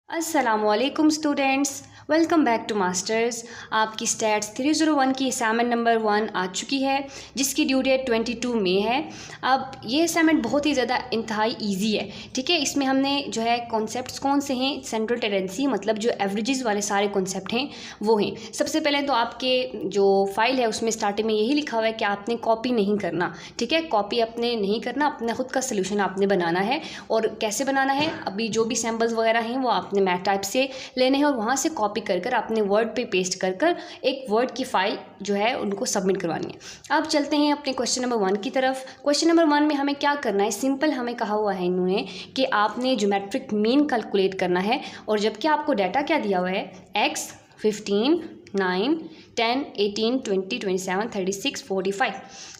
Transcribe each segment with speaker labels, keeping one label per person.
Speaker 1: अस्सलामुअलैकुम students, welcome back to masters. आपकी stats 301 की असाइनमेंट नंबर 1 आ चुकी है, जिसकी ड्यू डेट 22 मई है। अब ये असाइनमेंट बहुत ही ज़्यादा इंतहाई इजी है, ठीक है। इसमें हमने जो है कॉन्सेप्ट्स कौन से हैं, सेंट्रल टेंडेंसी मतलब जो एवरेजेस वाले सारे कॉन्सेप्ट हैं वो हैं। सबसे पहले तो आपके जो फाइल है उसमें स्टार्टिंग में यही लिखा हुआ है कि आपने कॉपी नहीं करना, ठीक है। कॉपी अपने नहीं करना, अपना खुद का सोल्यूशन आपने बनाना है। और कैसे बनाना है, अभी जो भी सैम्पल्स वगैरह हैं वो आपने मैथ टाइप से लेने हैं और वहाँ से कॉपी कर कर अपने वर्ड पे पेस्ट कर कर एक वर्ड की फाइल जो है उनको सबमिट करवानी है। अब चलते हैं अपने क्वेश्चन नंबर 1 की तरफ। क्वेश्चन नंबर 1 में हमें क्या करना है, सिंपल हमें कहा हुआ है इन्होंने कि आपने ज्योमेट्रिक मीन कैलकुलेट करना है। और जबकि आपको डाटा क्या दिया हुआ है, x 15 9 10 18 20 27 36 45,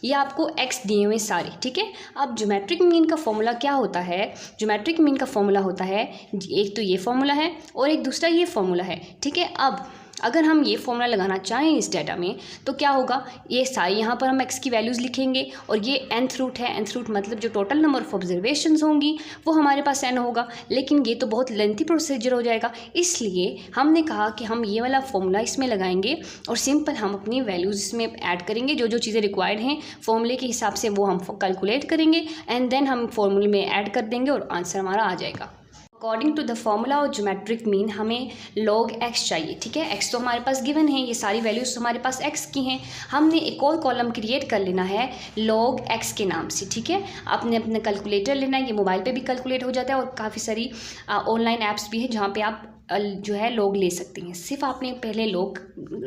Speaker 1: ये आपको x दिए हुए सारे, ठीक है। अब ज्योमेट्रिक मीन का फॉर्मूला क्या होता है, ज्योमेट्रिक मीन का फॉर्मूला होता है, एक तो ये फॉर्मूला है और एक दूसरा ये फॉर्मूला है, ठीक है। अब अगर हम ये फॉर्मूला लगाना चाहें इस डाटा में तो क्या होगा, ये सारी यहाँ पर हम x की वैल्यूज़ लिखेंगे और ये nth रूट है। nth रूट मतलब जो टोटल नंबर ऑफ ऑब्जर्वेशंस होंगी वो हमारे पास n होगा, लेकिन ये तो बहुत लेंथी प्रोसीजर हो जाएगा। इसलिए हमने कहा कि हम ये वाला फॉर्मूला इसमें लगाएंगे और सिंपल हम अपनी वैल्यूज़ इसमें ऐड करेंगे, जो जो चीज़ें रिक्वायर्ड हैं फॉर्मूले के हिसाब से वो हम कैलकुलेट करेंगे एंड देन हम फॉर्मूले में ऐड कर देंगे और आंसर हमारा आ जाएगा। According to the formula of geometric mean हमें log x चाहिए, ठीक है। x तो हमारे पास गिवन है, ये सारी वैल्यूज हमारे पास x की हैं। हमने एक और कॉलम क्रिएट कर लेना है log x के नाम से, ठीक है। आपने अपना कैलकुलेटर लेना है, ये मोबाइल पे भी कैलकुलेट हो जाता है और काफ़ी सारी ऑनलाइन ऐप्स भी हैं जहाँ पे आप जो है log ले सकते हैं। सिर्फ आपने पहले log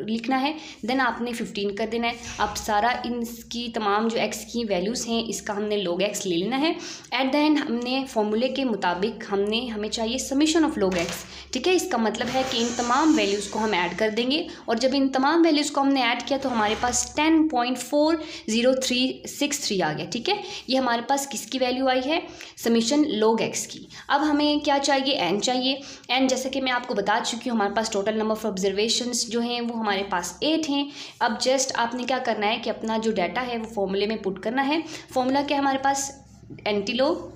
Speaker 1: लिखना है, देन आपने 15 कर देना है। अब सारा इनकी तमाम जो x की वैल्यूज़ हैं इसका हमने log x ले लेना है। एट द एंड हमने फॉर्मूले के मुताबिक हमें चाहिए समीशन ऑफ log x, ठीक है। इसका मतलब है कि इन तमाम वैल्यूज़ को हम ऐड कर देंगे और जब इन तमाम वैल्यूज़ को हमने ऐड किया तो हमारे पास 10.40363 आ गया, ठीक है। ये हमारे पास किसकी वैल्यू आई है, समीशन log x की। अब हमें क्या चाहिए, n चाहिए। n जैसे कि मैं आपको बता चुकी हूँ हमारे पास टोटल नंबर ऑफ ऑब्जर्वेशंस जो हैं वो हमारे पास 8 हैं। अब जस्ट आपने क्या करना है कि अपना जो डाटा है वो फॉर्मूले में पुट करना है। फॉर्मूला क्या है हमारे पास, एंटी लॉग,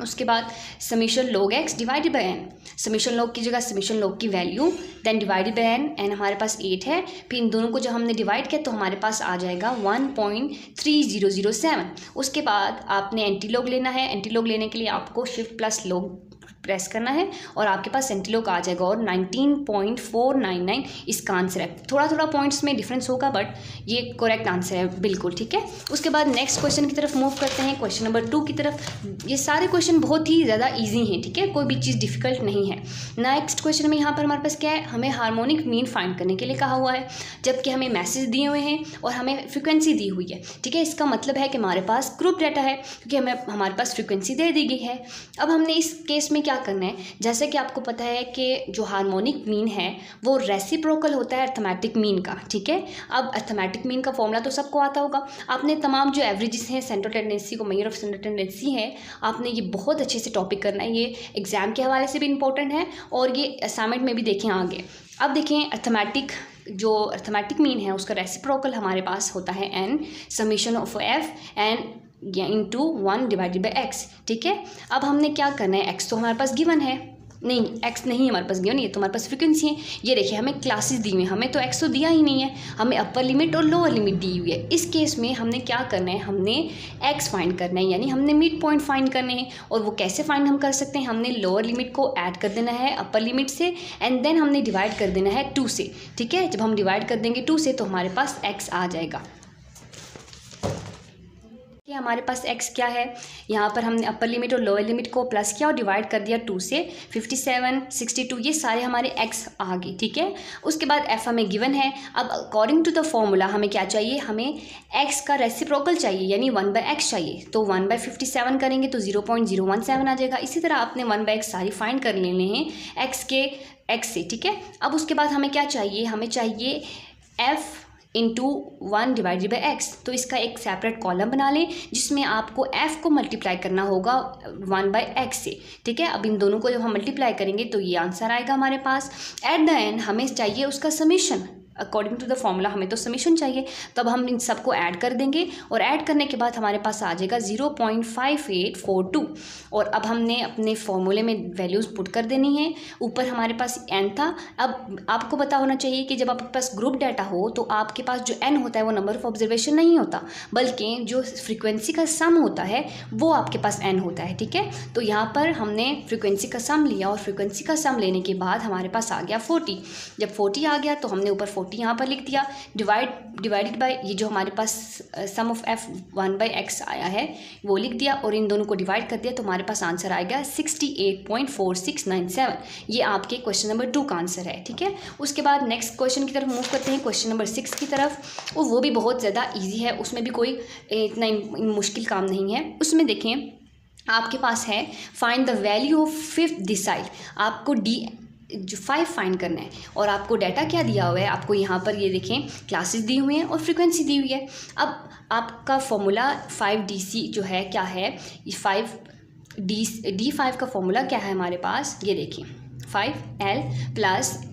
Speaker 1: उसके बाद summation log x divided by n, summation log की जगह समीशन log की value then divided by n, n हमारे पास 8 है। फिर इन दोनों को जब हमने डिवाइड किया तो हमारे पास आ जाएगा 1.3007। उसके बाद आपने एंटी लॉग लेना है। एंटी लॉग लेने के लिए आपको शिफ्ट प्लस लॉग प्रेस करना है और आपके पास एंटी लॉग आ जाएगा और 19.499 इसका आंसर है। थोड़ा थोड़ा पॉइंट्स में डिफरेंस होगा बट ये करेक्ट आंसर है बिल्कुल, ठीक है। उसके बाद नेक्स्ट क्वेश्चन की तरफ मूव करते हैं, क्वेश्चन नंबर 2 की तरफ। ये सारे क्वेश्चन बहुत ही ज़्यादा ईजी हैं, ठीक है, कोई भी चीज़ डिफिकल्ट नहीं है। नेक्स्ट क्वेश्चन में यहाँ पर हमारे पास क्या है, हमें हार्मोनिक मीन फाइंड करने के लिए कहा हुआ है, जबकि हमें मैसेज दिए हुए हैं और हमें फ्रिक्वेंसी दी हुई है, ठीक है। इसका मतलब है कि हमारे पास ग्रुप डाटा है क्योंकि हमारे पास फ्रिक्वेंसी दे दी गई है। अब हमने इस केस में क्या करना है, जैसे कि आपको पता है कि जो हार्मोनिक मीन है वो रेसिप्रोकल होता है अर्थमेटिक मीन का, ठीक है। अब अर्थमेटिक मीन का फॉर्मूला तो सबको आता होगा। आपने तमाम जो एवरेजेस हैं, सेंट्रल टेंडेंसी को मेजर ऑफ सेंट्रल टेंडेंसी है, आपने ये बहुत अच्छे से टॉपिक करना है। ये एग्जाम के हवाले से भी इंपॉर्टेंट है और ये असाइनमेंट में भी देखें आगे। अब देखें अर्थमेटिक मीन है उसका रेसिप्रोकल हमारे पास होता है n summation of f and into 1 divided by x, ठीक है। अब हमने क्या करना है, x तो हमारे पास गिवन है, नहीं x नहीं हमारे पास गिवन, ये तो हमारे पास फ्रिक्वेंसी है। ये देखिए हमें क्लासेस दी हुई हैं, हमें तो x तो दिया ही नहीं है, हमें अपर लिमिट और लोअर लिमिट दी हुई है। इस केस में हमने क्या करना है, हमने x फाइंड करना है, यानी हमने मिड पॉइंट फाइंड करने हैं। और वो कैसे फाइंड हम कर सकते हैं, हमने लोअर लिमिट को ऐड कर देना है अपर लिमिट से एंड देन हमने डिवाइड कर देना है 2 से, ठीक है। जब हम डिवाइड कर देंगे 2 से तो हमारे पास x आ जाएगा। हमारे पास x क्या है, यहाँ पर हमने अपर लिमिट और लोअर लिमिट को प्लस किया और डिवाइड कर दिया 2 से। 57 62 ये सारे हमारे x आ गए, ठीक है। उसके बाद f हमें गिवन है। अब अकॉर्डिंग टू द फॉर्मूला हमें क्या चाहिए, हमें x का रेसिप्रोकल चाहिए यानी 1/x चाहिए। तो 1/57 करेंगे तो 0.017 आ जाएगा। इसी तरह आपने 1/x सारी फाइंड कर लेने हैं x से, ठीक है। अब उसके बाद हमें क्या चाहिए, हमें चाहिए f into 1 divided by x। तो इसका एक सेपरेट कॉलम बना लें जिसमें आपको f को मल्टीप्लाई करना होगा 1/x से, ठीक है। अब इन दोनों को जब हम मल्टीप्लाई करेंगे तो ये आंसर आएगा हमारे पास। एट द एंड हमें चाहिए उसका summation, according to the formula हमें तो समीशन चाहिए, तब हम इन सबको ऐड कर देंगे और ऐड करने के बाद हमारे पास आ जाएगा 0.5842। और अब हमने अपने फॉर्मूले में वैल्यूज़ पुट कर देनी है। ऊपर हमारे पास n था। अब आपको पता होना चाहिए कि जब आपके पास ग्रुप डाटा हो तो आपके पास जो n होता है वो नंबर ऑफ ऑब्जर्वेशन नहीं होता, बल्कि जो फ्रीक्वेंसी का सम होता है वो आपके पास n होता है। ठीक है, तो यहाँ पर हमने फ्रीक्वेंसी का सम लिया और फ्रीक्वेंसी का सम लेने के बाद हमारे पास आ गया 40। जब 40 आ गया तो हमने ऊपर 40 यहाँ पर लिख दिया, डिवाइडेड बाय ये जो हमारे पास सम ऑफ f 1/x आया है वो लिख दिया और इन दोनों को डिवाइड कर दिया तो हमारे पास आंसर आएगा 68.4697। ये आपके क्वेश्चन नंबर 2 का आंसर है। ठीक है, उसके बाद नेक्स्ट क्वेश्चन की तरफ मूव करते हैं, क्वेश्चन नंबर 6 की तरफ। और वो भी बहुत ज़्यादा ईजी है, उसमें भी कोई इतना मुश्किल काम नहीं है। उसमें देखें आपके पास है find the value of 5th decile. आपको जो 5 फाइंड करना है और आपको डाटा क्या दिया हुआ है, आपको यहाँ पर ये देखें क्लासेस दी हुई हैं और फ्रीक्वेंसी दी हुई है। अब आपका फॉर्मूला 5DC जो है क्या है, ये 5D5 का फॉर्मूला क्या है हमारे पास, ये देखिए 5L +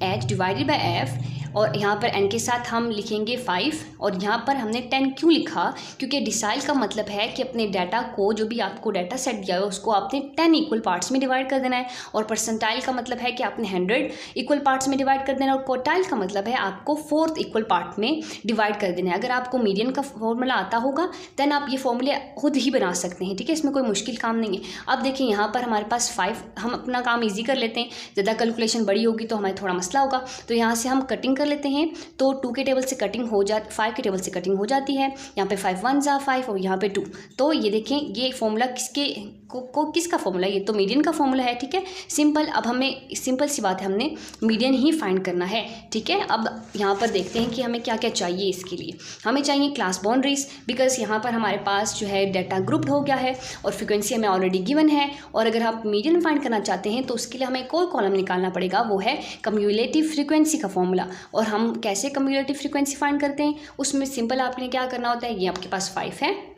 Speaker 1: H divided by F, और यहाँ पर n के साथ हम लिखेंगे 5 और यहाँ पर हमने 10 क्यों लिखा, क्योंकि डिसाइल का मतलब है कि अपने डाटा को, जो भी आपको डाटा सेट दिया है उसको आपने 10 इक्वल पार्ट्स में डिवाइड कर देना है, और परसेंटाइल का मतलब है कि आपने 100 इक्वल पार्ट्स में डिवाइड कर देना है, और क्वार्टाइल का मतलब है आपको 4th इक्वल पार्ट में डिवाइड कर देना है। अगर आपको मीडियन का फॉर्मूला आता होगा देन आप ये फॉर्मूले खुद ही बना सकते हैं। ठीक है, इसमें कोई मुश्किल काम नहीं है। अब देखिए यहाँ पर हमारे पास 5, हम अपना काम ईजी कर लेते हैं, ज़्यादा कैलकुलेशन बड़ी होगी तो हमें थोड़ा मसला होगा। तो यहाँ से हम कटिंग कर लेते हैं, तो 2 के टेबल से कटिंग हो जाती, 5 के टेबल से कटिंग हो जाती है। यहाँ पे 5 1 ज़ा 5 और यहाँ पे 2। तो ये देखें ये फॉर्मूला किसका फॉर्मूला है, ये तो मीडियन का फॉर्मूला है। ठीक है, सिंपल। अब हमें सिंपल सी बात है, हमने मीडियन ही फाइंड करना है। ठीक है, अब यहाँ पर देखते हैं कि हमें क्या क्या चाहिए। इसके लिए हमें चाहिए क्लास बाउंड्रीज, बिकॉज यहाँ पर हमारे पास जो है डाटा ग्रुप्ड हो गया है और फ्रिक्वेंसी हमें ऑलरेडी गिवन है। और अगर आप मीडियन फाइंड करना चाहते हैं तो उसके लिए हमें कोई कॉलम निकालना पड़ेगा, वो है कम्युलेटिव फ्रिक्वेंसी का फॉर्मूला। और हम कैसे कम्युलेटिव फ्रिक्वेंसी फाइंड करते हैं, उसमें सिंपल आपने क्या करना होता है, ये आपके पास 5 है,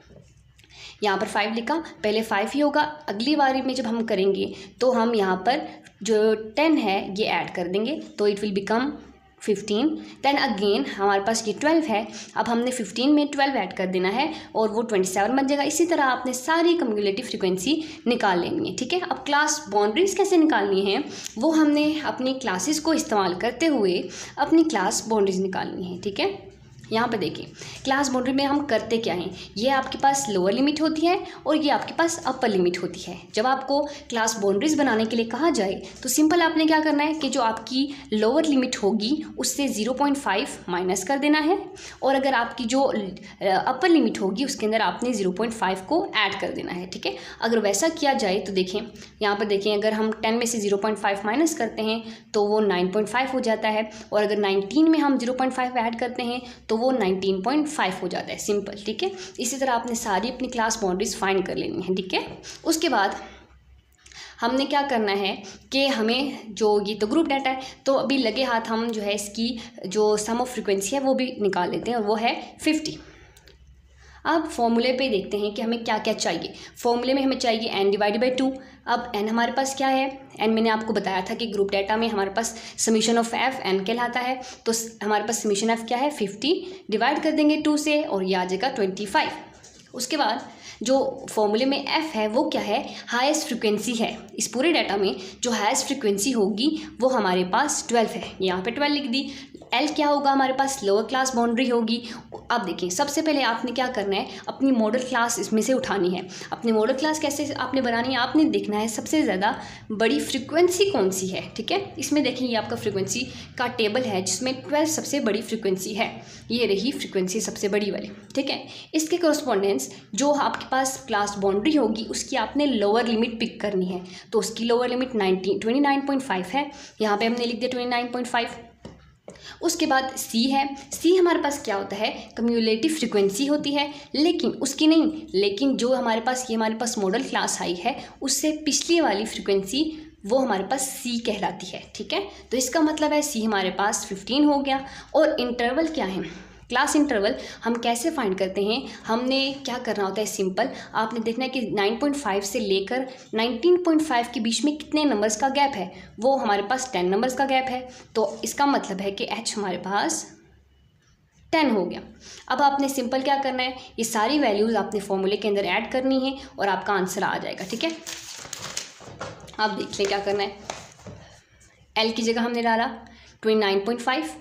Speaker 1: यहाँ पर 5 लिखा, पहले 5 ही होगा। अगली बारी में जब हम करेंगे तो हम यहाँ पर जो 10 है ये ऐड कर देंगे, तो it will become 15। Then again हमारे पास ये 12 है, अब हमने 15 में 12 ऐड कर देना है और वो 27 बन जाएगा। इसी तरह आपने सारी कम्युलेटिव फ्रिक्वेंसी निकाल लेनी है। ठीक है, अब क्लास बाउंड्रीज कैसे निकालनी है, वो हमने अपनी क्लासेस को इस्तेमाल करते हुए अपनी क्लास बाउंड्रीज निकालनी है। ठीक है, यहाँ पे देखिए क्लास बाउंड्री में हम करते क्या हैं, ये आपके पास लोअर लिमिट होती है और ये आपके पास अपर लिमिट होती है। जब आपको क्लास बाउंड्रीज बनाने के लिए कहा जाए तो सिंपल आपने क्या करना है कि जो आपकी लोअर लिमिट होगी उससे 0.5 माइनस कर देना है, और अगर आपकी जो अपर लिमिट होगी उसके अंदर आपने 0.5 को ऐड कर देना है। ठीक है, अगर वैसा किया जाए तो देखें यहाँ पर देखें, अगर हम 10 में से 0.5 माइनस करते हैं तो वो 9.5 हो जाता है, और अगर 19 में हम 0.5 ऐड करते हैं तो वो 19.5 हो जाता है। सिंपल। ठीक है, इसी तरह आपने सारी अपनी क्लास बाउंड्रीज फाइंड कर लेनी है। ठीक है, उसके बाद हमने क्या करना है कि हमें जो ये तो ग्रुप डाटा है, तो अभी लगे हाथ हम जो है इसकी जो सम ऑफ फ्रिक्वेंसी है वो भी निकाल लेते हैं और वो है 50। अब फॉर्मूले पे देखते हैं कि हमें क्या क्या चाहिए। फॉर्मूले में हमें चाहिए n डिवाइडेड बाई 2। अब n हमारे पास क्या है, n मैंने आपको बताया था कि ग्रुप डाटा में हमारे पास समीशन ऑफ f n कहलाता है, तो हमारे पास समीशन f क्या है 50, डिवाइड कर देंगे 2 से और ये आ जाएगा 25। उसके बाद जो फॉर्मूले में f है वो क्या है, हाईएस्ट फ्रिक्वेंसी है। इस पूरे डाटा में जो हाईएस्ट फ्रिक्वेंसी होगी वो हमारे पास 12 है, यहाँ पे 12 लिख दी। L क्या होगा, हमारे पास लोअर क्लास बाउंड्री होगी। अब देखिए सबसे पहले आपने क्या करना है, अपनी मॉडल क्लास इसमें से उठानी है। अपनी मॉडल क्लास कैसे आपने बनानी है, आपने देखना है सबसे ज़्यादा बड़ी फ्रिक्वेंसी कौन सी है। ठीक है, इसमें देखिए ये आपका फ्रिक्वेंसी का टेबल है जिसमें 12 सबसे बड़ी फ्रिक्वेंसी है, ये रही फ्रिक्वेंसी सबसे बड़ी वाली। ठीक है, इसके कॉरस्पॉन्डेंस जो आपके पास क्लास बाउंड्री होगी उसकी आपने लोअर लिमिट पिक करनी है, तो उसकी लोअर लिमिट 29.5 है, यहाँ पे हमने लिख दिया 29.5। उसके बाद C है, C हमारे पास क्या होता है, कम्युलेटिव फ्रिक्वेंसी होती है, लेकिन उसकी नहीं, लेकिन जो हमारे पास ये हमारे पास मॉडल क्लास आई है उससे पिछली वाली फ्रिक्वेंसी वो हमारे पास C कहलाती है। ठीक है, तो इसका मतलब है C हमारे पास 15 हो गया। और इंटरवल क्या है, क्लास इंटरवल हम कैसे फाइंड करते हैं, हमने क्या करना होता है, सिंपल आपने देखना है कि 9.5 से लेकर 19.5 के बीच में कितने नंबर्स का गैप है, वो हमारे पास 10 नंबर्स का गैप है। तो इसका मतलब है कि H हमारे पास 10 हो गया। अब आपने सिंपल क्या करना है, ये सारी वैल्यूज़ आपने फॉर्मूले के अंदर ऐड करनी है और आपका आंसर आ जाएगा। ठीक है, आप देख लें क्या करना है। एल की जगह हमने डाला 29.5,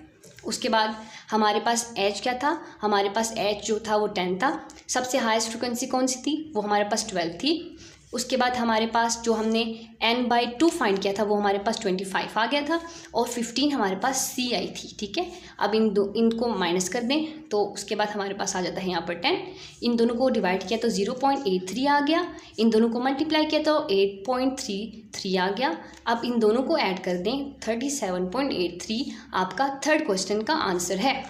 Speaker 1: उसके बाद हमारे पास एच क्या था, हमारे पास एच जो था वो 10 था। सबसे हाईएस्ट फ्रिक्वेंसी कौन सी थी, वो हमारे पास 12 थी। उसके बाद हमारे पास जो हमने n/2 फाइंड किया था वो हमारे पास 25 आ गया था और 15 हमारे पास सी आई थी। ठीक है, अब इनको माइनस कर दें तो उसके बाद हमारे पास आ जाता है यहाँ पर 10। इन दोनों को डिवाइड किया तो 0.83 आ गया, इन दोनों को मल्टीप्लाई किया तो 8.33 आ गया। अब इन दोनों को ऐड कर दें, 37.83 आपका थर्ड क्वेश्चन का आंसर है।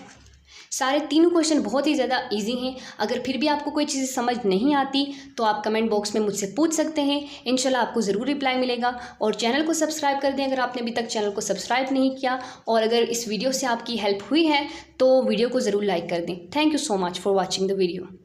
Speaker 1: सारे तीनों क्वेश्चन बहुत ही ज़्यादा इजी हैं। अगर फिर भी आपको कोई चीज़ समझ नहीं आती तो आप कमेंट बॉक्स में मुझसे पूछ सकते हैं, इंशाल्लाह आपको ज़रूर रिप्लाई मिलेगा। और चैनल को सब्सक्राइब कर दें अगर आपने अभी तक चैनल को सब्सक्राइब नहीं किया। और अगर इस वीडियो से आपकी हेल्प हुई है तो वीडियो को ज़रूर लाइक कर दें। Thank you so much for watching the video.